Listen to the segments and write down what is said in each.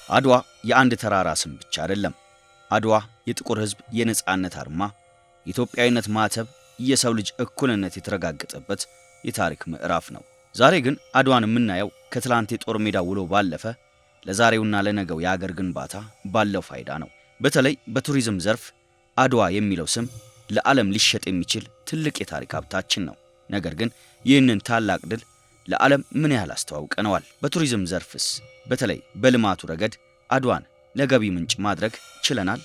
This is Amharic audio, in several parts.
አድዋ የአንድ ተራራ ስም ብቻ አይደለም። አድዋ የጥቁር ሕዝብ የነጻነት አርማ፣ የኢትዮጵያዊነት ማተብ፣ የሰው ልጅ እኩልነት የተረጋገጠበት የታሪክ ምዕራፍ ነው። ዛሬ ግን አድዋን የምናየው ከትላንት የጦር ሜዳ ውሎ ባለፈ ለዛሬውና ለነገው የአገር ግንባታ ባለው ፋይዳ ነው። በተለይ በቱሪዝም ዘርፍ አድዋ የሚለው ስም ለዓለም ሊሸጥ የሚችል ትልቅ የታሪክ ሀብታችን ነው። ነገር ግን ይህንን ታላቅ ድል ለዓለም ምን ያህል አስተዋውቀነዋል? በቱሪዝም ዘርፍስ በተለይ በልማቱ ረገድ አድዋን ለገቢ ምንጭ ማድረግ ችለናል?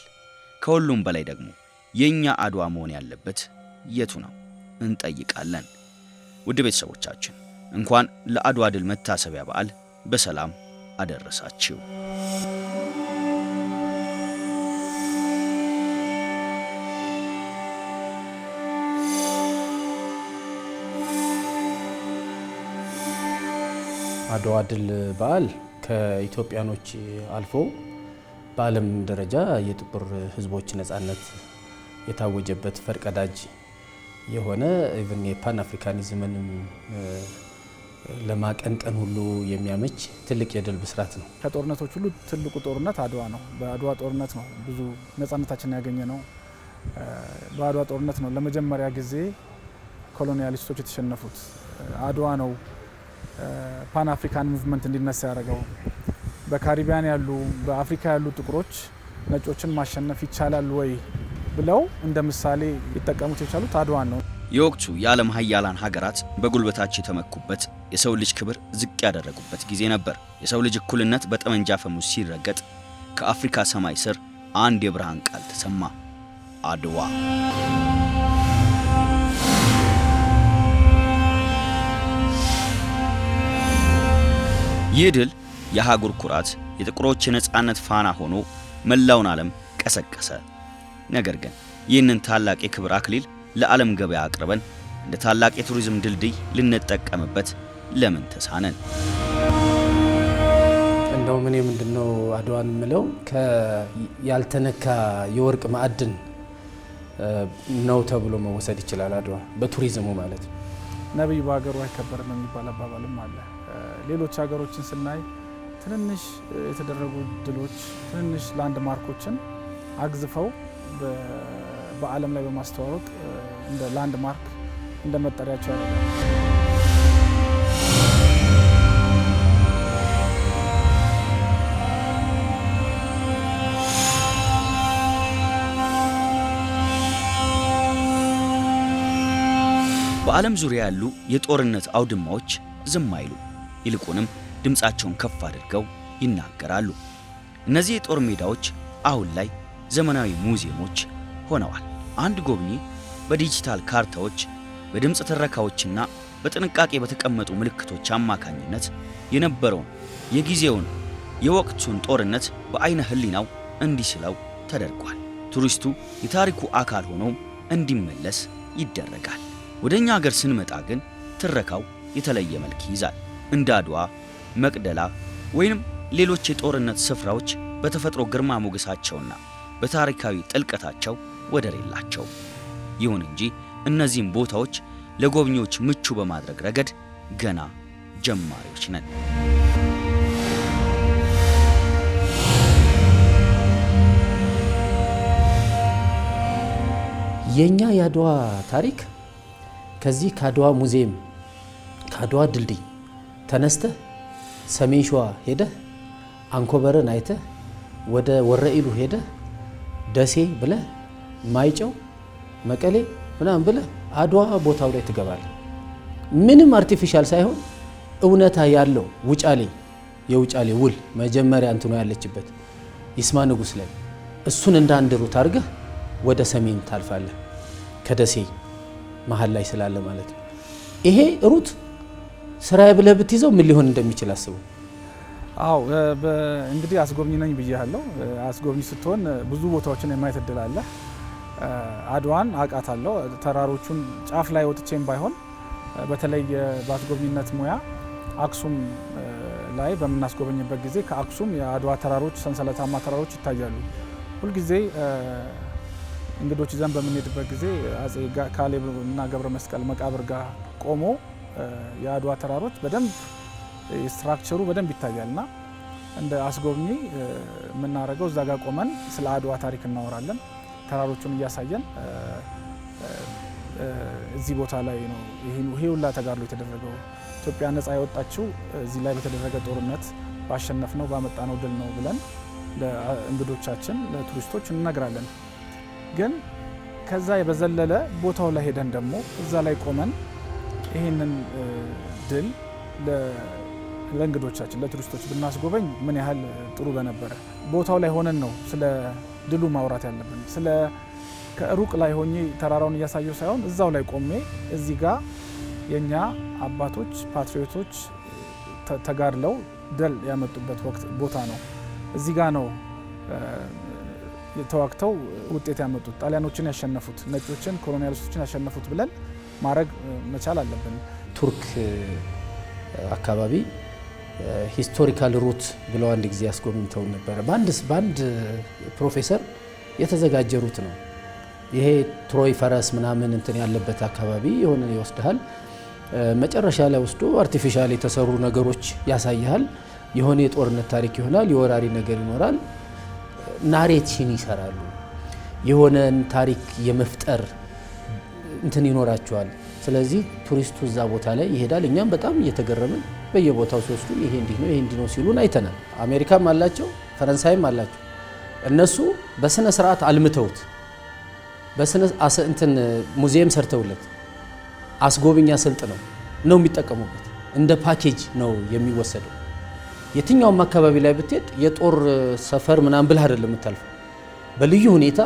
ከሁሉም በላይ ደግሞ የኛ አድዋ መሆን ያለበት የቱ ነው እንጠይቃለን። ውድ ቤተሰቦቻችን እንኳን ለአድዋ ድል መታሰቢያ በዓል በሰላም አደረሳችሁ። አድዋ ድል በዓል ከኢትዮጵያኖች አልፎ በዓለም ደረጃ የጥቁር ሕዝቦች ነጻነት የታወጀበት ፈርቀዳጅ የሆነ ኢቭን የፓን አፍሪካኒዝምን ለማቀንቀን ሁሉ የሚያመች ትልቅ የድል ብስራት ነው። ከጦርነቶች ሁሉ ትልቁ ጦርነት አድዋ ነው። በአድዋ ጦርነት ነው ብዙ ነጻነታችን ያገኘ ነው። በአድዋ ጦርነት ነው ለመጀመሪያ ጊዜ ኮሎኒያሊስቶች የተሸነፉት። አድዋ ነው ፓን አፍሪካን ሙቭመንት እንዲነሳ ያደረገው። በካሪቢያን ያሉ በአፍሪካ ያሉ ጥቁሮች ነጮችን ማሸነፍ ይቻላል ወይ ብለው እንደ ምሳሌ ሊጠቀሙት የቻሉት አድዋን ነው። የወቅቱ የዓለም ሀያላን ሀገራት በጉልበታቸው የተመኩበት፣ የሰው ልጅ ክብር ዝቅ ያደረጉበት ጊዜ ነበር። የሰው ልጅ እኩልነት በጠመንጃ ፈሙዝ ሲረገጥ ከአፍሪካ ሰማይ ስር አንድ የብርሃን ቃል ተሰማ፣ አድዋ። ይህ ድል የአህጉር ኩራት፣ የጥቁሮች የነጻነት ፋና ሆኖ መላውን ዓለም ቀሰቀሰ። ነገር ግን ይህንን ታላቅ የክብር አክሊል ለዓለም ገበያ አቅርበን እንደ ታላቅ የቱሪዝም ድልድይ ልንጠቀምበት ለምን ተሳነን? እንደው ምን ምንድነው አድዋን ምለው ያልተነካ የወርቅ ማዕድን ነው ተብሎ መወሰድ ይችላል። አድዋ በቱሪዝሙ ማለት ነው። ነብይ በሀገሩ አይከበርም የሚባል አባባልም አለ። ሌሎች ሀገሮችን ስናይ ትንንሽ የተደረጉ ድሎች፣ ትንንሽ ላንድ ማርኮችን አግዝፈው በዓለም ላይ በማስተዋወቅ እንደ ላንድ ማርክ እንደ መጠሪያቸው ያደርጋል። በዓለም ዙሪያ ያሉ የጦርነት አውድማዎች ዝም አይሉ፣ ይልቁንም ድምፃቸውን ከፍ አድርገው ይናገራሉ። እነዚህ የጦር ሜዳዎች አሁን ላይ ዘመናዊ ሙዚየሞች ሆነዋል። አንድ ጎብኚ በዲጂታል ካርታዎች፣ በድምፅ ትረካዎችና በጥንቃቄ በተቀመጡ ምልክቶች አማካኝነት የነበረውን የጊዜውን የወቅቱን ጦርነት በአይነ ህሊናው እንዲስለው ተደርጓል። ቱሪስቱ የታሪኩ አካል ሆኖ እንዲመለስ ይደረጋል። ወደኛ ሀገር ስንመጣ ግን ትረካው የተለየ መልክ ይዛል። እንደ አድዋ፣ መቅደላ ወይንም ሌሎች የጦርነት ስፍራዎች በተፈጥሮ ግርማ ሞገሳቸውና በታሪካዊ ጥልቀታቸው ወደር የላቸው። ይሁን እንጂ እነዚህም ቦታዎች ለጎብኚዎች ምቹ በማድረግ ረገድ ገና ጀማሪዎች ነን። የኛ የአድዋ ታሪክ ከዚህ ከአድዋ ሙዚየም ከአድዋ ድልድይ ተነስተህ ሰሜን ሸዋ ሄደህ አንኮበርን አይተህ ወደ ወረኢሉ ሄደህ ደሴ ብለህ ማይጨው መቀሌ ምናምን ብለህ አድዋ ቦታው ላይ ትገባለህ። ምንም አርቲፊሻል ሳይሆን እውነታ ያለው ውጫሌ የውጫሌ ውል መጀመሪያ እንትኑ ያለችበት ይስማ ንጉስ ላይ እሱን እንደ አንድ ሩት አድርገህ ወደ ሰሜን ታልፋለህ። ከደሴ መሃል ላይ ስላለ ማለት ነው። ይሄ ሩት ስራዬ ብለህ ብትይዘው ምን ሊሆን እንደሚችል አስቡ። አው እንግዲህ አስጎብኝ ነኝ ብያለሁ። አስጎብኝ ስትሆን ብዙ ቦታዎችን የማየት እድል አለ። አድዋን አውቃታለሁ። ተራሮቹን ጫፍ ላይ ወጥቼም ባይሆን በተለይ በአስጎብኝነት ሙያ አክሱም ላይ በምናስጎበኝበት ጊዜ ከአክሱም የአድዋ ተራሮች ሰንሰለታማ ተራሮች ይታያሉ። ሁሉ ጊዜ እንግዶች ይዘን በምንሄድበት ጊዜ አጼ ካሌብ እና ገብረ መስቀል መቃብር ጋር ቆሞ የአድዋ ተራሮች በደንብ ስትራክቸሩ በደንብ ይታያልና እንደ አስጎብኚ የምናደርገው እዛ ጋር ቆመን ስለ አድዋ ታሪክ እናወራለን። ተራሮቹን እያሳየን እዚህ ቦታ ላይ ነው ይሄ ሁላ ተጋድሎ የተደረገው፣ ኢትዮጵያ ነፃ የወጣችው እዚህ ላይ በተደረገ ጦርነት ባሸነፍነው ባመጣነው ድል ነው ብለን ለእንግዶቻችን ለቱሪስቶች እንነግራለን። ግን ከዛ የበዘለለ ቦታው ላይ ሄደን ደግሞ እዛ ላይ ቆመን ይሄንን ድል ለእንግዶቻችን ለቱሪስቶች ብናስጎበኝ ምን ያህል ጥሩ በነበረ። ቦታው ላይ ሆነን ነው ስለ ድሉ ማውራት ያለብን። ስለ ከሩቅ ላይ ሆኜ ተራራውን እያሳየው ሳይሆን እዛው ላይ ቆሜ እዚህ ጋር የኛ አባቶች ፓትሪዮቶች ተጋድለው ድል ያመጡበት ቦታ ነው። እዚህ ጋር ነው ተዋግተው ውጤት ያመጡት፣ ጣሊያኖችን ያሸነፉት፣ ነጮችን ኮሎኒያሊስቶችን ያሸነፉት ብለን ማድረግ መቻል አለብን። ቱርክ አካባቢ ሂስቶሪካል ሩት ብለው አንድ ጊዜ ያስጎብኝተው ነበር። በአንድ ፕሮፌሰር የተዘጋጀ ሩት ነው ይሄ። ትሮይ ፈረስ ምናምን እንትን ያለበት አካባቢ የሆነ ይወስድሃል። መጨረሻ ላይ ወስዶ አርቲፊሻል የተሰሩ ነገሮች ያሳያል። የሆነ የጦርነት ታሪክ ይሆናል፣ የወራሪ ነገር ይኖራል። ናሬሽን ይሰራሉ። የሆነን ታሪክ የመፍጠር እንትን ይኖራቸዋል። ስለዚህ ቱሪስቱ እዛ ቦታ ላይ ይሄዳል። እኛም በጣም እየተገረምን በየቦታው ሲወስዱ ይሄ እንዲህ ነው ይሄ እንዲህ ነው ሲሉን አይተናል። አሜሪካም አላቸው፣ ፈረንሳይም አላቸው። እነሱ በስነ ስርዓት አልምተውት በስነ እንትን ሙዚየም ሰርተውለት አስጎብኛ ስልጥ ነው የሚጠቀሙበት። እንደ ፓኬጅ ነው የሚወሰደው። የትኛውም አካባቢ ላይ ብትሄድ የጦር ሰፈር ምናምን ብለህ አይደለም የምታልፈው። በልዩ ሁኔታ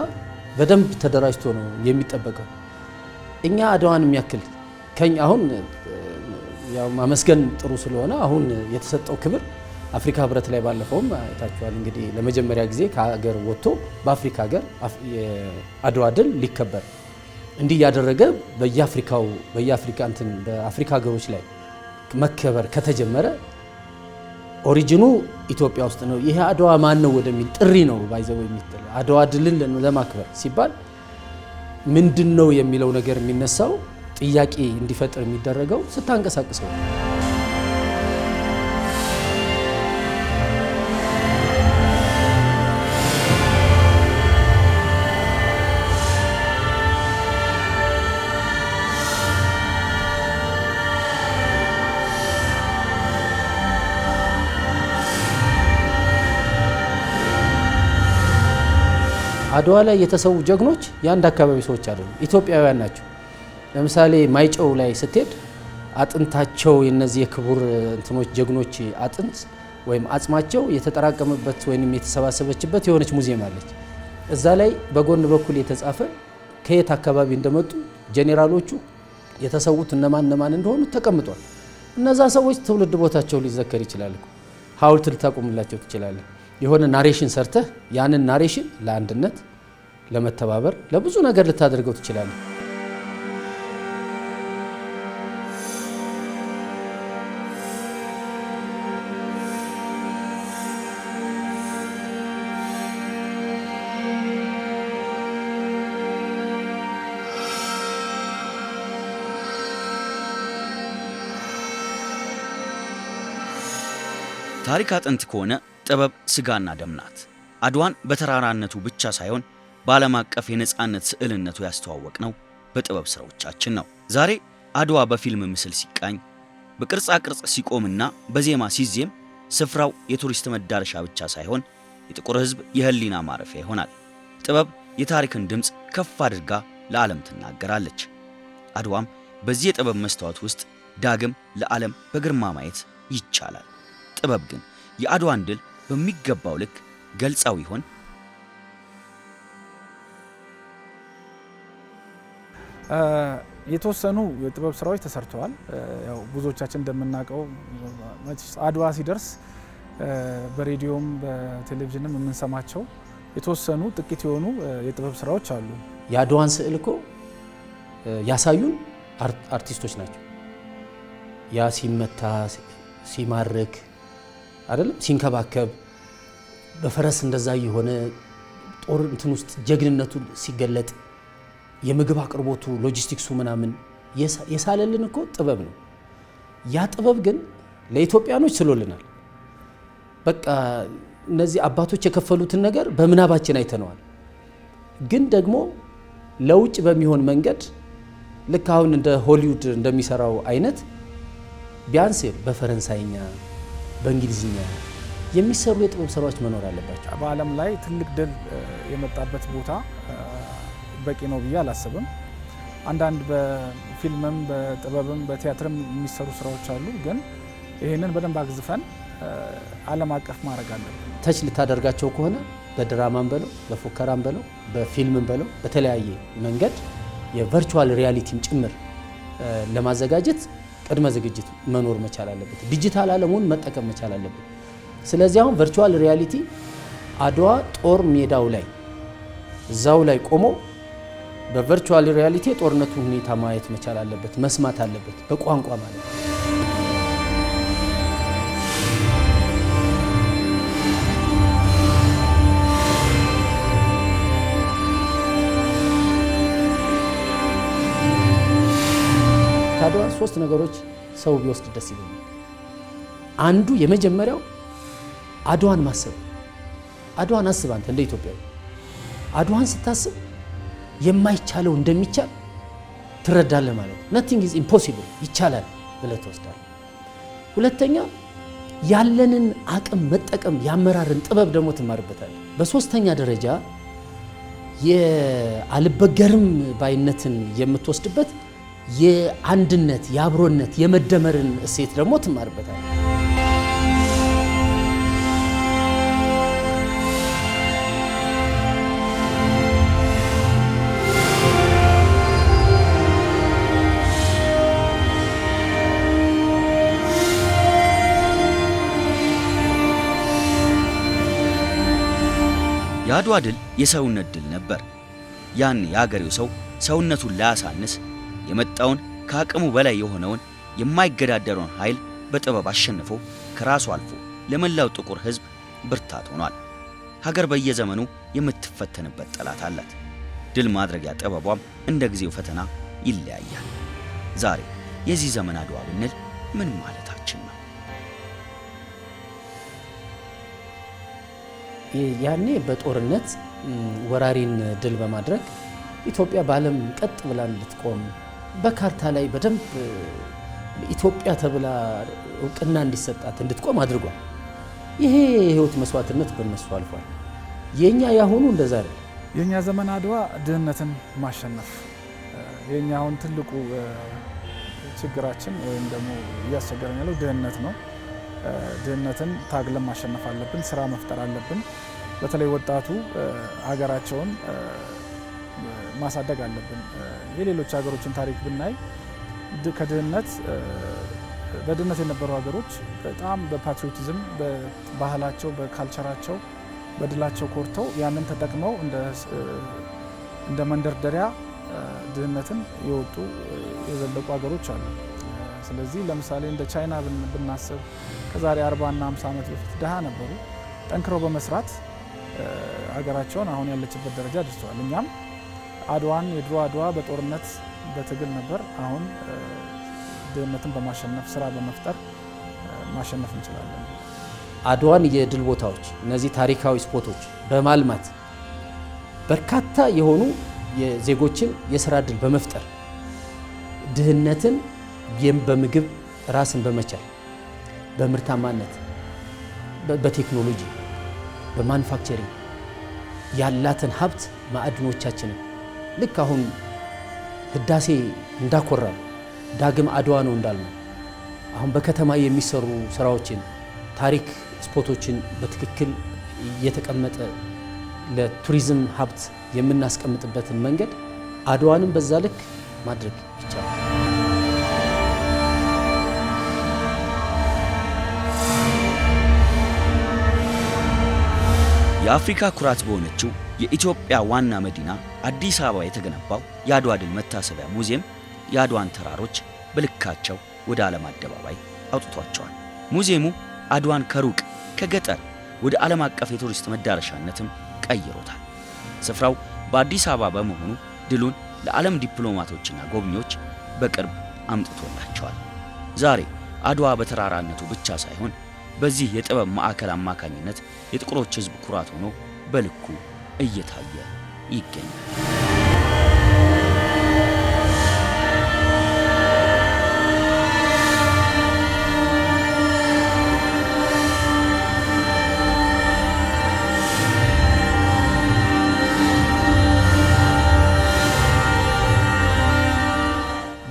በደንብ ተደራጅቶ ነው የሚጠበቀው። እኛ አድዋን የሚያክል ከኛ አሁን ያው ማመስገን ጥሩ ስለሆነ አሁን የተሰጠው ክብር አፍሪካ ህብረት ላይ ባለፈውም አይታችኋል። እንግዲህ ለመጀመሪያ ጊዜ ከሀገር ወጥቶ በአፍሪካ ሀገር የአድዋ ድል ሊከበር እንዲህ ያደረገ በየአፍሪካ እንትን በአፍሪካ ሀገሮች ላይ መከበር ከተጀመረ ኦሪጂኑ ኢትዮጵያ ውስጥ ነው። ይሄ አድዋ ማን ነው ወደሚል ጥሪ ነው ባይዘው የሚጥል አድዋ ድልን ለማክበር ሲባል ምንድነው የሚለው ነገር የሚነሳው ጥያቄ እንዲፈጠር የሚደረገው ስታንቀሳቅሰው። አድዋ ላይ የተሰዉ ጀግኖች የአንድ አካባቢ ሰዎች አይደሉም፣ ኢትዮጵያውያን ናቸው። ለምሳሌ ማይጨው ላይ ስትሄድ አጥንታቸው የነዚህ የክቡር እንትኖች ጀግኖች አጥንት ወይም አጽማቸው የተጠራቀመበት ወይም የተሰባሰበችበት የሆነች ሙዚየም አለች። እዛ ላይ በጎን በኩል የተጻፈ ከየት አካባቢ እንደመጡ ጄኔራሎቹ የተሰዉት እነማን እንደሆኑ ተቀምጧል። እነዛ ሰዎች ትውልድ ቦታቸው ሊዘከር ይችላል። ሐውልት ልታቆምላቸው ትችላለህ። የሆነ ናሬሽን ሰርተህ ያንን ናሬሽን ለአንድነት፣ ለመተባበር፣ ለብዙ ነገር ልታደርገው ትችላለህ። ታሪክ አጥንት ከሆነ ጥበብ ስጋና ደም ናት። አድዋን በተራራነቱ ብቻ ሳይሆን በዓለም አቀፍ የነጻነት ስዕልነቱ ያስተዋወቅ ነው በጥበብ ስራዎቻችን ነው። ዛሬ አድዋ በፊልም ምስል ሲቃኝ፣ በቅርጻ ቅርጽ ሲቆምና በዜማ ሲዜም ስፍራው የቱሪስት መዳረሻ ብቻ ሳይሆን የጥቁር ሕዝብ የህሊና ማረፊያ ይሆናል። ጥበብ የታሪክን ድምፅ ከፍ አድርጋ ለዓለም ትናገራለች። አድዋም በዚህ የጥበብ መስታወት ውስጥ ዳግም ለዓለም በግርማ ማየት ይቻላል። ጥበብ ግን የአድዋን ድል በሚገባው ልክ ገልጻው ይሆን? የተወሰኑ የጥበብ ስራዎች ተሰርተዋል። ያው ብዙዎቻችን እንደምናውቀው አድዋ ሲደርስ በሬዲዮም በቴሌቪዥንም የምንሰማቸው የተወሰኑ ጥቂት የሆኑ የጥበብ ስራዎች አሉ። የአድዋን ስዕል እኮ ያሳዩን አርቲስቶች ናቸው። ያ ሲመታ ሲማርክ አይደለም ሲንከባከብ በፈረስ እንደዛ የሆነ ጦር እንትን ውስጥ ጀግንነቱ ሲገለጥ የምግብ አቅርቦቱ ሎጂስቲክሱ ምናምን የሳለልን እኮ ጥበብ ነው። ያ ጥበብ ግን ለኢትዮጵያኖች ስሎልናል። በቃ እነዚህ አባቶች የከፈሉትን ነገር በምናባችን አይተነዋል። ግን ደግሞ ለውጭ በሚሆን መንገድ ልክ አሁን እንደ ሆሊውድ እንደሚሰራው አይነት ቢያንስ በፈረንሳይኛ በእንግሊዝኛ የሚሰሩ የጥበብ ስራዎች መኖር አለባቸው። በዓለም ላይ ትልቅ ድል የመጣበት ቦታ በቂ ነው ብዬ አላስብም። አንዳንድ በፊልምም በጥበብም በቲያትርም የሚሰሩ ስራዎች አሉ። ግን ይህንን በደንብ አግዝፈን ዓለም አቀፍ ማድረግ አለብን። ተች ልታደርጋቸው ከሆነ በድራማም በለው በፉከራም በለው በፊልምም በለው በተለያየ መንገድ የቨርቹዋል ሪያሊቲም ጭምር ለማዘጋጀት ቅድመ ዝግጅት መኖር መቻል አለበት። ዲጂታል ዓለሙን መጠቀም መቻል አለበት። ስለዚህ አሁን ቨርቹዋል ሪያሊቲ አድዋ ጦር ሜዳው ላይ እዛው ላይ ቆሞ በቨርቹዋል ሪያሊቲ ጦርነቱን ሁኔታ ማየት መቻል አለበት፣ መስማት አለበት በቋንቋ ማለት ነው። ከአድዋ 3 ነገሮች ሰው ቢወስድ ደስ ይለኛል። አንዱ የመጀመሪያው አድዋን ማሰብ። አድዋን አስብ አንተ እንደ ኢትዮጵያዊ አድዋን ስታስብ የማይቻለው እንደሚቻል ትረዳለህ ማለት ነው። nothing is impossible ይቻላል ብለህ ትወስዳለህ። ሁለተኛ ያለንን አቅም መጠቀም የአመራርን ጥበብ ደግሞ ትማርበታለህ። በሶስተኛ ደረጃ የአልበገርም ባይነትን የምትወስድበት የአንድነት የአብሮነት የመደመርን እሴት ደግሞ ትማርበታለህ። የአድዋ ድል የሰውነት ድል ነበር። ያን የአገሬው ሰው ሰውነቱን ላያሳንስ የመጣውን ከአቅሙ በላይ የሆነውን የማይገዳደረውን ኃይል በጥበብ አሸንፎ ከራሱ አልፎ ለመላው ጥቁር ሕዝብ ብርታት ሆኗል። ሀገር በየዘመኑ የምትፈተንበት ጠላት አላት። ድል ማድረጊያ ጥበቧም እንደ ጊዜው ፈተና ይለያያል። ዛሬ የዚህ ዘመን አድዋ ብንል ምን ማለታችን ነው? ያኔ በጦርነት ወራሪን ድል በማድረግ ኢትዮጵያ በዓለም ቀጥ ብላ እንድትቆም በካርታ ላይ በደንብ ኢትዮጵያ ተብላ እውቅና እንዲሰጣት እንድትቆም አድርጓል። ይሄ የህይወት መስዋዕትነት በእነሱ አልፏል። የኛ ያሁኑ እንደዛ ነው። የኛ ዘመን አድዋ ድህነትን ማሸነፍ የኛ አሁን ትልቁ ችግራችን ወይም ደግሞ እያስቸገረን ያለው ድህነት ነው። ድህነትን ታግለን ማሸነፍ አለብን። ስራ መፍጠር አለብን። በተለይ ወጣቱ ሀገራቸውን ማሳደግ አለብን። የሌሎች ሀገሮችን ታሪክ ብናይ ከድህነት በድህነት የነበሩ ሀገሮች በጣም በፓትሪዮቲዝም በባህላቸው በካልቸራቸው በድላቸው ኮርተው ያንን ተጠቅመው እንደ መንደርደሪያ ድህነትን የወጡ የዘለቁ ሀገሮች አሉ። ስለዚህ ለምሳሌ እንደ ቻይና ብናስብ ከዛሬ 40 እና 50 ዓመት በፊት ድሃ ነበሩ። ጠንክረው በመስራት ሀገራቸውን አሁን ያለችበት ደረጃ ደርሰዋል። እኛም አድዋን የድሮ አድዋ በጦርነት በትግል ነበር። አሁን ድህነትን በማሸነፍ ስራ በመፍጠር ማሸነፍ እንችላለን። አድዋን የድል ቦታዎች እነዚህ ታሪካዊ ስፖቶች በማልማት በርካታ የሆኑ የዜጎችን የስራ እድል በመፍጠር ድህነትን በምግብ ራስን በመቻል በምርታማነት በቴክኖሎጂ በማኑፋክቸሪንግ ያላትን ሀብት ማዕድኖቻችንን ልክ አሁን ህዳሴ እንዳኮራል ዳግም አድዋ ነው እንዳልነው አሁን በከተማ የሚሰሩ ስራዎችን ታሪክ ስፖቶችን በትክክል እየተቀመጠ ለቱሪዝም ሀብት የምናስቀምጥበትን መንገድ አድዋንም በዛ ልክ ማድረግ ይቻላል። የአፍሪካ ኩራት በሆነችው የኢትዮጵያ ዋና መዲና አዲስ አበባ የተገነባው የአድዋ ድል መታሰቢያ ሙዚየም የአድዋን ተራሮች በልካቸው ወደ ዓለም አደባባይ አውጥቷቸዋል። ሙዚየሙ አድዋን ከሩቅ ከገጠር ወደ ዓለም አቀፍ የቱሪስት መዳረሻነትም ቀይሮታል። ስፍራው በአዲስ አበባ በመሆኑ ድሉን ለዓለም ዲፕሎማቶችና ጎብኚዎች በቅርብ አምጥቶላቸዋል። ዛሬ አድዋ በተራራነቱ ብቻ ሳይሆን በዚህ የጥበብ ማዕከል አማካኝነት የጥቁሮች ሕዝብ ኩራት ሆኖ በልኩ እየታየ ይገኛል።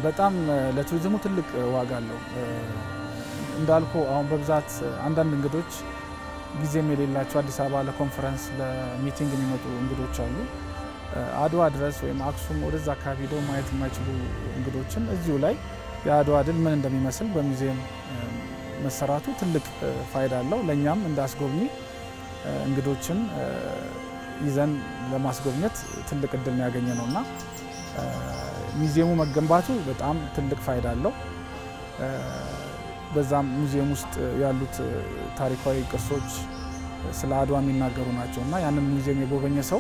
በጣም ለቱሪዝሙ ትልቅ ዋጋ አለው። እንዳልኩ አሁን በብዛት አንዳንድ እንግዶች ጊዜም የሌላቸው አዲስ አበባ ለኮንፈረንስ ለሚቲንግ የሚመጡ እንግዶች አሉ። አድዋ ድረስ ወይም አክሱም ወደዛ አካባቢ ሄደው ማየት የማይችሉ እንግዶችን እዚሁ ላይ የአድዋ ድል ምን እንደሚመስል በሙዚየም መሰራቱ ትልቅ ፋይዳ አለው። ለእኛም እንዳስጎብኚ እንግዶችን ይዘን ለማስጎብኘት ትልቅ እድል ያገኘ ነውና ሙዚየሙ መገንባቱ በጣም ትልቅ ፋይዳ አለው። በዛም ሙዚየም ውስጥ ያሉት ታሪካዊ ቅርሶች ስለ አድዋ የሚናገሩ ናቸውና ያንን ሙዚየም የጎበኘ ሰው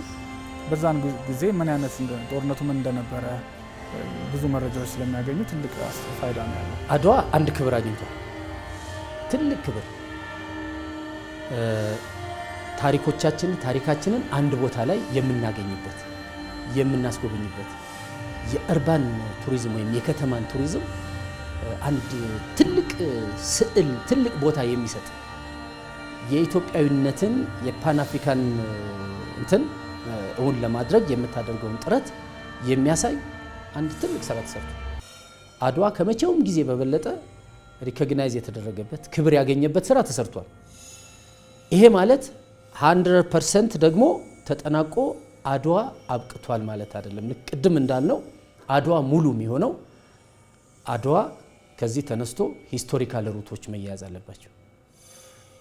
በዛን ጊዜ ምን አይነት ጦርነቱ ምን እንደነበረ ብዙ መረጃዎች ስለሚያገኙ ትልቅ ፋይዳ ነው ያለው። አድዋ አንድ ክብር አግኝቷል። ትልቅ ክብር። ታሪካችንን አንድ ቦታ ላይ የምናገኝበት የምናስጎበኝበት የአርባን ቱሪዝም ወይም የከተማን ቱሪዝም አንድ ትልቅ ስዕል ትልቅ ቦታ የሚሰጥ የኢትዮጵያዊነትን የፓን አፍሪካን እንትን እውን ለማድረግ የምታደርገውን ጥረት የሚያሳይ አንድ ትልቅ ስራ ተሰርቷል። አድዋ ከመቼውም ጊዜ በበለጠ ሪኮግናይዝ የተደረገበት ክብር ያገኘበት ስራ ተሰርቷል። ይሄ ማለት 100% ደግሞ ተጠናቆ አድዋ አብቅቷል ማለት አይደለም። ቅድም እንዳልነው አድዋ ሙሉ የሚሆነው አድዋ ከዚህ ተነስቶ ሂስቶሪካል ሩቶች መያያዝ አለባቸው።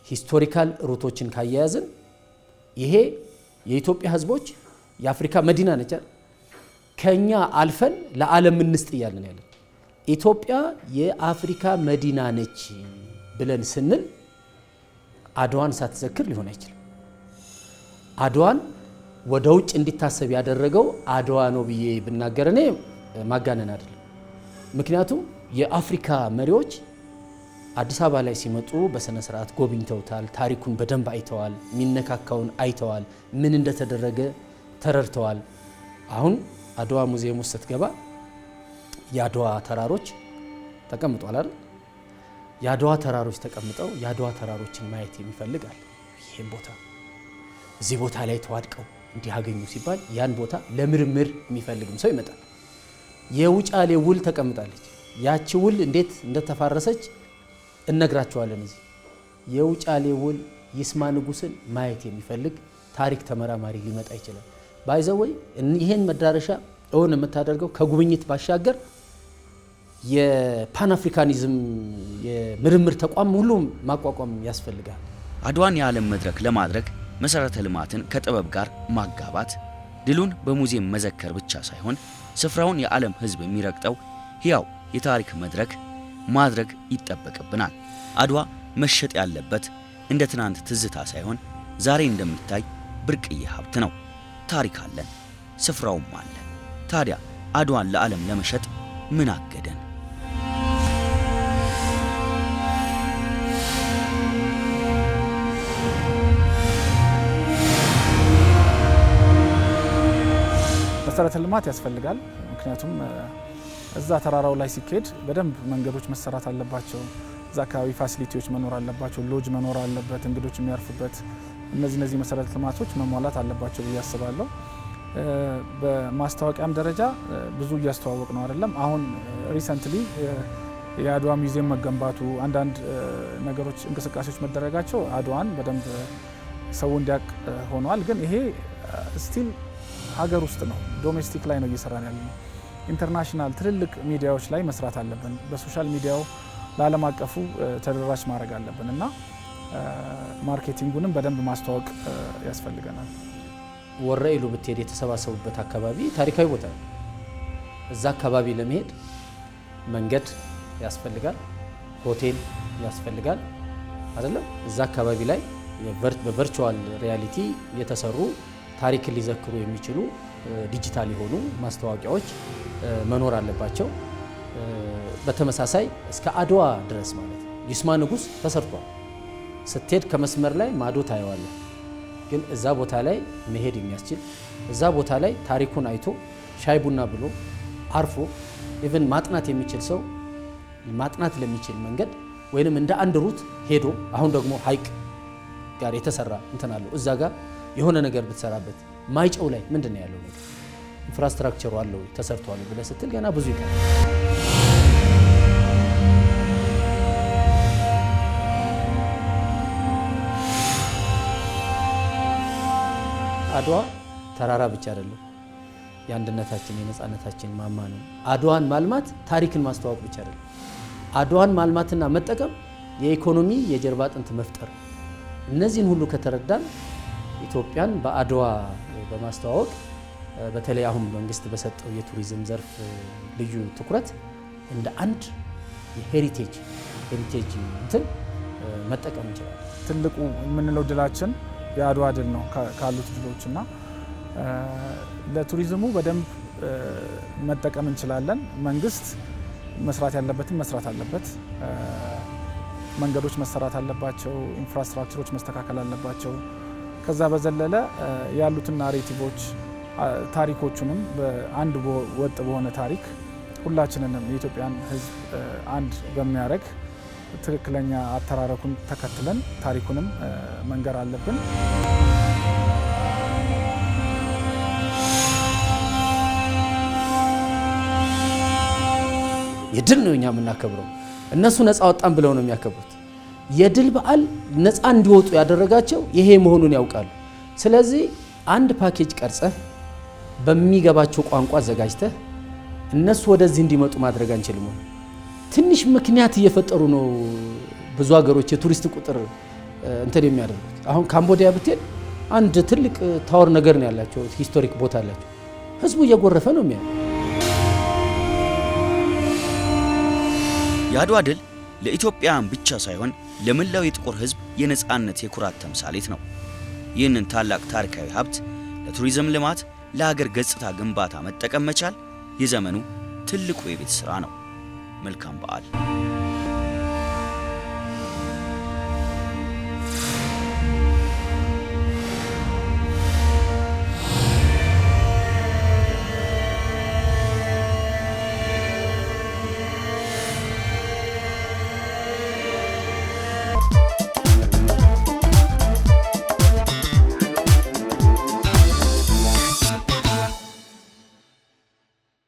ሂስቶሪካል ሩቶችን ካያያዝን ይሄ የኢትዮጵያ ሕዝቦች የአፍሪካ መዲና ነች። ከኛ አልፈን ለዓለም እንስጥ እያልን ያለን ኢትዮጵያ የአፍሪካ መዲና ነች ብለን ስንል አድዋን ሳትዘክር ሊሆን አይችልም። አድዋን ወደ ውጭ እንዲታሰብ ያደረገው አድዋ ነው ብዬ ብናገር እኔ ማጋነን አይደለም። ምክንያቱም የአፍሪካ መሪዎች አዲስ አበባ ላይ ሲመጡ በስነ ስርዓት ጎብኝተውታል። ታሪኩን በደንብ አይተዋል። የሚነካካውን አይተዋል። ምን እንደተደረገ ተረድተዋል። አሁን አድዋ ሙዚየም ውስጥ ስትገባ የአድዋ ተራሮች ተቀምጧል አይደል? የአድዋ ተራሮች ተቀምጠው የአድዋ ተራሮችን ማየት የሚፈልጋል። ይሄን ቦታ እዚህ ቦታ ላይ ተዋድቀው እንዲያገኙ ሲባል ያን ቦታ ለምርምር የሚፈልግም ሰው ይመጣል። የውጫሌ ውል ተቀምጣለች። ያቺ ውል እንዴት እንደተፋረሰች እነግራቸዋለን። እዚህ የውጫሌ ውል ይስማ ንጉስን ማየት የሚፈልግ ታሪክ ተመራማሪ ሊመጣ ይችላል። ባይዘወይ ይሄን መዳረሻ እውን የምታደርገው ከጉብኝት ባሻገር የፓን አፍሪካኒዝም የምርምር ተቋም ሁሉም ማቋቋም ያስፈልጋል። አድዋን የዓለም መድረክ ለማድረግ መሰረተ ልማትን ከጥበብ ጋር ማጋባት፣ ድሉን በሙዚየም መዘከር ብቻ ሳይሆን ስፍራውን የዓለም ሕዝብ የሚረግጠው ሕያው የታሪክ መድረክ ማድረግ ይጠበቅብናል። አድዋ መሸጥ ያለበት እንደ ትናንት ትዝታ ሳይሆን ዛሬ እንደሚታይ ብርቅዬ ሀብት ነው። ታሪክ አለን፣ ስፍራውም አለ። ታዲያ አድዋን ለዓለም ለመሸጥ ምን አገደን? መሰረተ ልማት ያስፈልጋል። ምክንያቱም እዛ ተራራው ላይ ሲኬድ በደንብ መንገዶች መሰራት አለባቸው። እዛ አካባቢ ፋሲሊቲዎች መኖር አለባቸው። ሎጅ መኖር አለበት፣ እንግዶች የሚያርፉበት። እነዚህ መሰረተ ልማቶች መሟላት አለባቸው ብዬ አስባለሁ። በማስታወቂያም ደረጃ ብዙ እያስተዋወቅ ነው አይደለም። አሁን ሪሰንትሊ የአድዋ ሙዚየም መገንባቱ፣ አንዳንድ ነገሮች እንቅስቃሴዎች መደረጋቸው አድዋን በደንብ ሰው እንዲያውቅ ሆኗል። ግን ይሄ ስቲል ሀገር ውስጥ ነው፣ ዶሜስቲክ ላይ ነው እየሰራን ያለ ነው። ኢንተርናሽናል ትልልቅ ሚዲያዎች ላይ መስራት አለብን። በሶሻል ሚዲያው ለዓለም አቀፉ ተደራሽ ማድረግ አለብን እና ማርኬቲንጉንም በደንብ ማስተዋወቅ ያስፈልገናል። ወረኢሉ ብትሄድ የተሰባሰቡበት አካባቢ ታሪካዊ ቦታ ነው። እዛ አካባቢ ለመሄድ መንገድ ያስፈልጋል፣ ሆቴል ያስፈልጋል አይደለም። እዛ አካባቢ ላይ በቨርቹዋል ሪያሊቲ የተሰሩ ታሪክን ሊዘክሩ የሚችሉ ዲጂታል የሆኑ ማስታወቂያዎች መኖር አለባቸው። በተመሳሳይ እስከ አድዋ ድረስ ማለት ነው ይስማ ንጉስ ተሰርቷል። ስትሄድ ከመስመር ላይ ማዶ ታየዋለህ። ግን እዛ ቦታ ላይ መሄድ የሚያስችል እዛ ቦታ ላይ ታሪኩን አይቶ ሻይ ቡና ብሎ አርፎ ኢቭን ማጥናት የሚችል ሰው ማጥናት ለሚችል መንገድ ወይንም እንደ አንድ ሩት ሄዶ አሁን ደግሞ ሀይቅ ጋር የተሰራ እንትን አለው እዛ ጋር የሆነ ነገር ብትሰራበት ማይጨው ላይ ምንድነው ያለው ነገር ኢንፍራስትራክቸሩ አለው ተሰርቷል ብለህ ስትል ገና ብዙ ይቀራል። አድዋ ተራራ ብቻ አይደለም፣ የአንድነታችን የነጻነታችን ማማ ነው። አድዋን ማልማት ታሪክን ማስተዋወቅ ብቻ አይደለም። አድዋን ማልማትና መጠቀም የኢኮኖሚ የጀርባ አጥንት መፍጠር። እነዚህን ሁሉ ከተረዳን ኢትዮጵያን በአድዋ በማስተዋወቅ በተለይ አሁን መንግስት በሰጠው የቱሪዝም ዘርፍ ልዩ ትኩረት እንደ አንድ የሄሪቴጅ እንትን መጠቀም እንችላለን። ትልቁ የምንለው ድላችን የአድዋ ድል ነው ካሉት ድሎችና ለቱሪዝሙ በደንብ መጠቀም እንችላለን። መንግስት መስራት ያለበትን መስራት አለበት። መንገዶች መሰራት አለባቸው። ኢንፍራስትራክቸሮች መስተካከል አለባቸው። ከዛ በዘለለ ያሉትን ናሬቲቮች ታሪኮቹንም በአንድ ወጥ በሆነ ታሪክ ሁላችንንም የኢትዮጵያን ሕዝብ አንድ በሚያደርግ ትክክለኛ አተራረኩን ተከትለን ታሪኩንም መንገር አለብን። የድል ነው እኛ የምናከብረው። እነሱ ነፃ ወጣን ብለው ነው የሚያከብሩት። የድል በዓል ነፃ እንዲወጡ ያደረጋቸው ይሄ መሆኑን ያውቃሉ። ስለዚህ አንድ ፓኬጅ ቀርጸህ በሚገባቸው ቋንቋ አዘጋጅተህ እነሱ ወደዚህ እንዲመጡ ማድረግ አንችልም። ትንሽ ምክንያት እየፈጠሩ ነው ብዙ ሀገሮች የቱሪስት ቁጥር እንትን የሚያደርጉት። አሁን ካምቦዲያ ብትሄድ አንድ ትልቅ ታወር ነገር ነው ያላቸው፣ ሂስቶሪክ ቦታ አላቸው። ህዝቡ እየጎረፈ ነው የሚያየው። የአድዋ ድል ለኢትዮጵያውያን ብቻ ሳይሆን ለመላው የጥቁር ህዝብ የነጻነት የኩራት ተምሳሌት ነው። ይህንን ታላቅ ታሪካዊ ሀብት ለቱሪዝም ልማት፣ ለሀገር ገጽታ ግንባታ መጠቀም መቻል የዘመኑ ትልቁ የቤት ሥራ ነው። መልካም በዓል።